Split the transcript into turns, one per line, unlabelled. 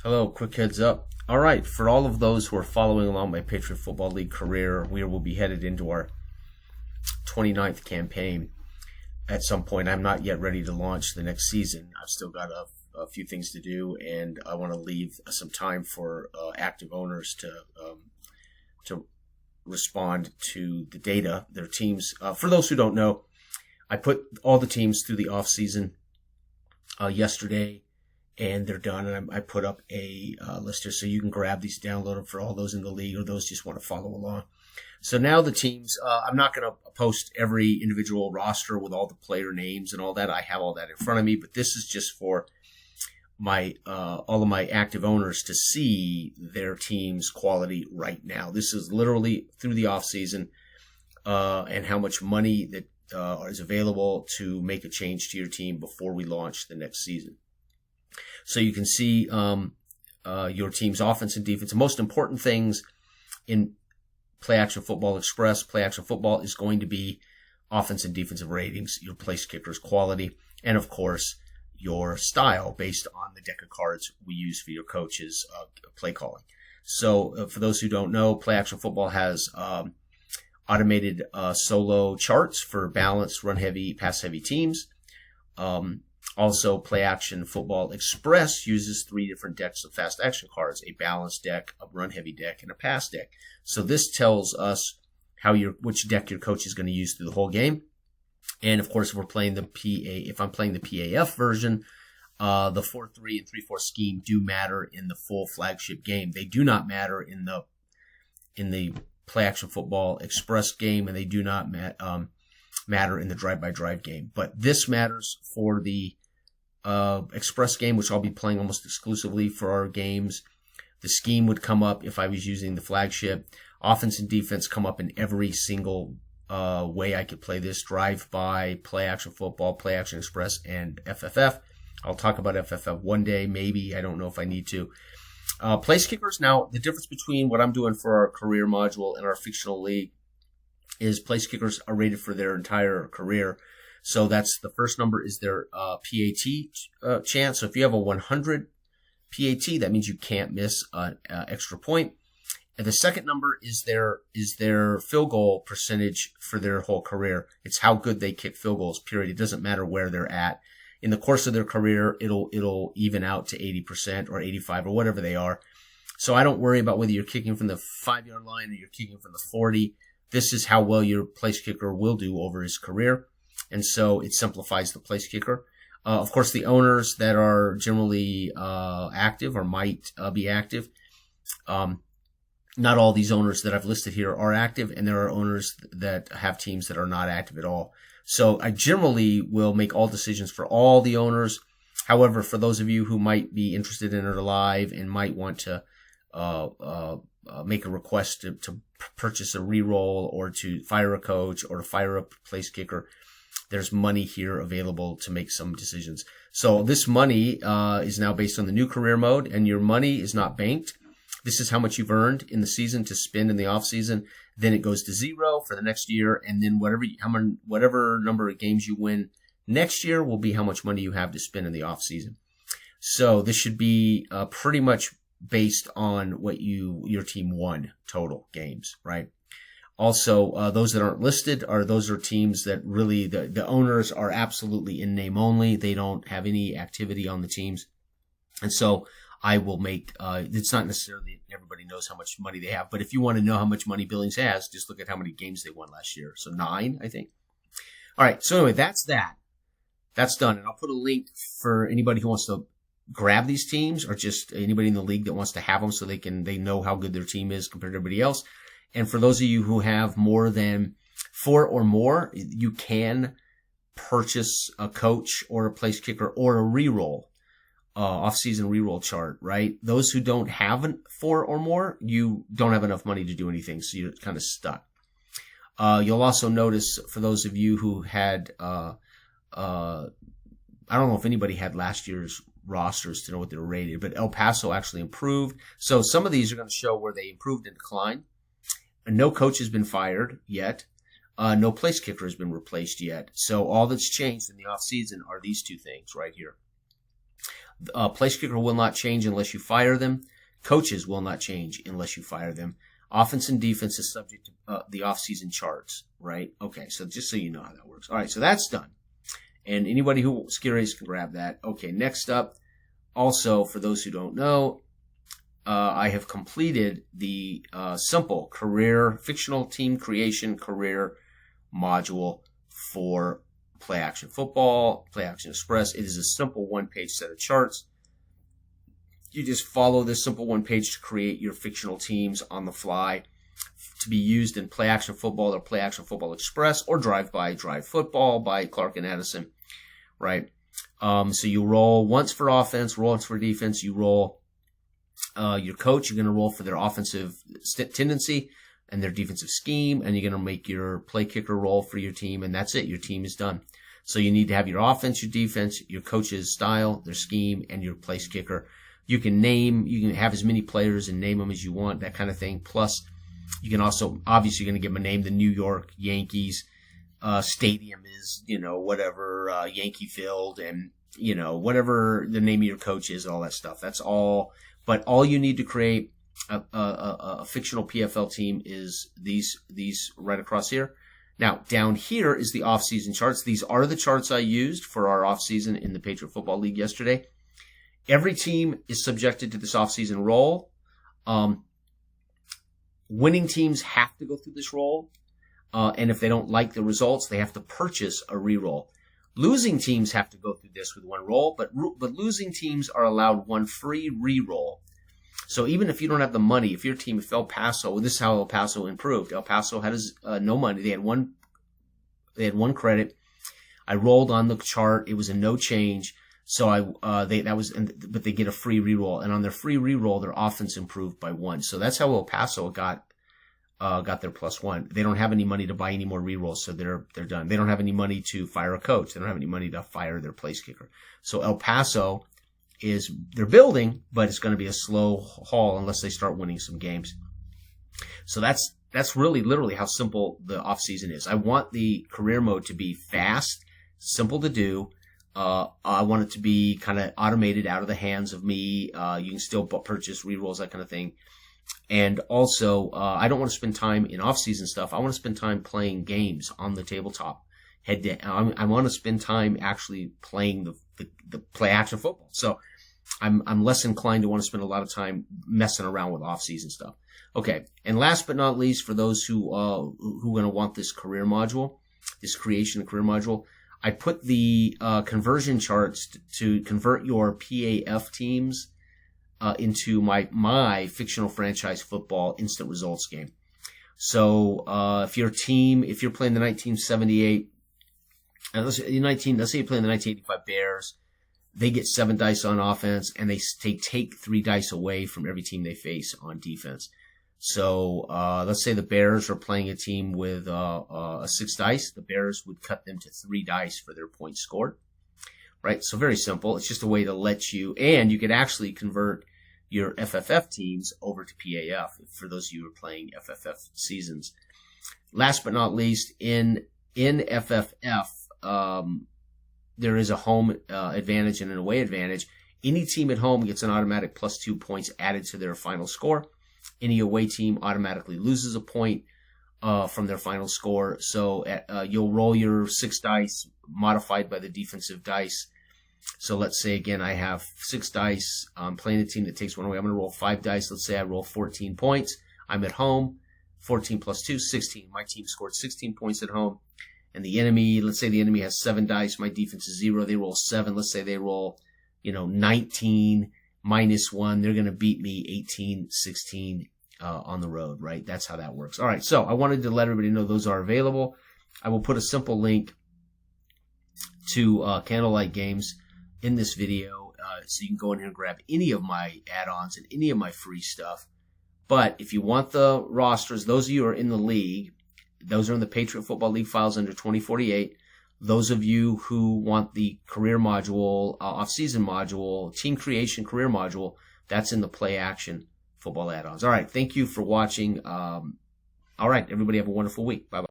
Hello, quick heads up. All right, for all of those who are following along my Patriot Football League career, we will be headed into our 29th campaign at some point. I'm not yet ready to launch the next season. I've still got a few things to do, and I want to leave some time for active owners to respond to the data, their teams. For those who don't know, I put all the teams through the off season yesterday, and they're done. And I put up a list here so you can grab these, download them for all those in the league or those just want to follow along. So now the teams, I'm not going to post every individual roster with all the player names and all that. I have all that in front of me, but this is just for my all of my active owners to see their team's quality right now. This is literally through the off season and how much money that is available to make a change to your team before we launch the next season. So you can see your team's offense and defense. The most important things in Play Action Football Express, Play Action Football, is going to be offense and defensive ratings, your place kicker's quality, and of course your style based on the deck of cards we use for your coach's play calling. So for those who don't know, Play Action Football has automated solo charts for balanced, run-heavy, pass-heavy teams. Also, Play Action Football Express uses 3 different decks of fast action cards: a balanced deck, a run-heavy deck, and a pass deck. So this tells us which deck your coach is going to use through the whole game. And of course, if I'm playing the PAF version, the 4-3 and 3-4 scheme do matter in the full flagship game. They do not matter in the Play Action Football Express game, and they do not matter in the drive-by-drive game. But this matters for the Express game, which I'll be playing almost exclusively for our games. The scheme would come up if I was using the flagship. Offense and defense come up in every single way I could play this: drive-by, Play Action Football, Play Action Express, and FFF. I'll talk about FFF one day, maybe. I don't know if I need to. Place kickers. Now, the difference between what I'm doing for our career module and our fictional league is place kickers are rated for their entire career. So that's the first number is their PAT chance. So if you have a 100 PAT, that means you can't miss an extra point. And the second number is their field goal percentage for their whole career. It's how good they kick field goals, period. It doesn't matter where they're at. In the course of their career, it'll even out to 80% or 85 or whatever they are. So I don't worry about whether you're kicking from the 5-yard line or you're kicking from the 40. This is how well your place kicker will do over his career. And so it simplifies the place kicker. Of course, the owners that are generally active or might be active, not all these owners that I've listed here are active, and there are owners that have teams that are not active at all. So I generally will make all decisions for all the owners. However, for those of you who might be interested in it live and might want to make a request to purchase a reroll or to fire a coach or to fire a place kicker, there's money here available to make some decisions. So this money is now based on the new career mode, and your money is not banked. This is how much you've earned in the season to spend in the off season. Then it goes to 0 for the next year, and then whatever number of games you win next year will be how much money you have to spend in the off season. So this should be pretty much based on what your team won total games, right? Also, those that aren't listed those are teams that really the owners are absolutely in name only. They don't have any activity on the teams, and so I will make, it's not necessarily everybody knows how much money they have, but if you want to know how much money Billings has, just look at how many games they won last year. So 9, I think. All right. So anyway, that's that. That's done. And I'll put a link for anybody who wants to grab these teams, or just anybody in the league that wants to have them so they know how good their team is compared to everybody else. And for those of you who have more than 4 or more, you can purchase a coach or a place kicker or a reroll. Off-season reroll chart, right? Those who don't have 4 or more, you don't have enough money to do anything, so you're kind of stuck. You'll also notice, for those of you who had, I don't know if anybody had last year's rosters to know what they were rated, but El Paso actually improved. So some of these are going to show where they improved and declined. And no coach has been fired yet. No place kicker has been replaced yet. So all that's changed in the off-season are these 2 things right here. Place kicker will not change unless you fire them. Coaches will not change unless you fire them. Offense and defense is subject to the off-season charts, right? Okay, so just so you know how that works. All right, so that's done. And anybody who's curious can grab that. Okay, next up, also, for those who don't know, I have completed the simple career, fictional team creation career module for Play Action Football, Play Action Express. It is a simple one-page set of charts. You just follow this simple one page to create your fictional teams on the fly to be used in Play Action Football or Play Action Football Express or Drive Football by Clark and Addison, right? So you roll once for offense, roll once for defense. You roll your coach. You're going to roll for their offensive tendency and their defensive scheme, and you're going to make your play kicker roll for your team, and that's it. Your team is done. So you need to have your offense, your defense, your coach's style, their scheme, and your place kicker. You can have as many players and name them as you want, that kind of thing. Plus, you can also, obviously, you're going to give them a name. The New York Yankees stadium is, whatever, Yankee Field, and, whatever the name of your coach is, all that stuff. That's all. But all you need to create a fictional PFL team is these right across here. Now, down here is the off-season charts. These are the charts I used for our off-season in the Patriot Football League yesterday. Every team is subjected to this offseason roll. Winning teams have to go through this roll. And if they don't like the results, they have to purchase a reroll. Losing teams have to go through this with one roll, but losing teams are allowed one free reroll. So even if you don't have the money, if your team, if El Paso, this is how El Paso improved. El Paso had no money. They had one credit. I rolled on the chart. It was a no change. So but they get a free reroll, and on their free reroll, their offense improved by 1. So that's how El Paso got their +1. They don't have any money to buy any more rerolls, so they're done. They don't have any money to fire a coach. They don't have any money to fire their place kicker. So El Paso they're building, but it's going to be a slow haul unless they start winning some games. So that's really literally how simple the offseason is. I want the career mode to be fast, simple to do. I want it to be kind of automated out of the hands of me. You can still purchase rerolls, that kind of thing. And also, I don't want to spend time in off-season stuff. I want to spend time playing games on the tabletop. I want to spend time actually playing the play action football. So I'm less inclined to want to spend a lot of time messing around with off-season stuff. Okay, and last but not least, for those who are going to want this career module, this creation career module, I put the conversion charts to convert your PAF teams into my fictional franchise football instant results game. So if you're playing the 1978, let's say you're playing the 1985 Bears, they get 7 dice on offense, and they take 3 dice away from every team they face on defense. So let's say the Bears are playing a team with 6 dice. The Bears would cut them to 3 dice for their points scored, right? So very simple. It's just a way to let you, and you could actually convert your FFF teams over to PAF for those of you who are playing FFF seasons. Last but not least, in FFF, there is a home advantage and an away advantage. Any team at home gets an automatic +2 points added to their final score. Any away team automatically loses a point from their final score. So you'll roll your 6 dice modified by the defensive dice. So let's say, again, I have 6 dice. I'm playing a team that takes 1 away. I'm going to roll 5 dice. Let's say I roll 14 points. I'm at home. 14 plus 2, 16. My team scored 16 points at home. And the enemy, let's say the enemy has 7 dice. My defense is 0. They roll 7. Let's say they roll, 19 minus 1. They're going to beat me 18-16 on the road, right? That's how that works. All right, so I wanted to let everybody know those are available. I will put a simple link to Candlelight Games in this video, so you can go in here and grab any of my add-ons and any of my free stuff. But if you want the rosters, those of you who are in the league, those are in the Patriot Football League files under 2048. Those of you who want the career module, off-season module, team creation career module, that's in the play action football add-ons. All right, thank you for watching. All right, everybody have a wonderful week. Bye-bye.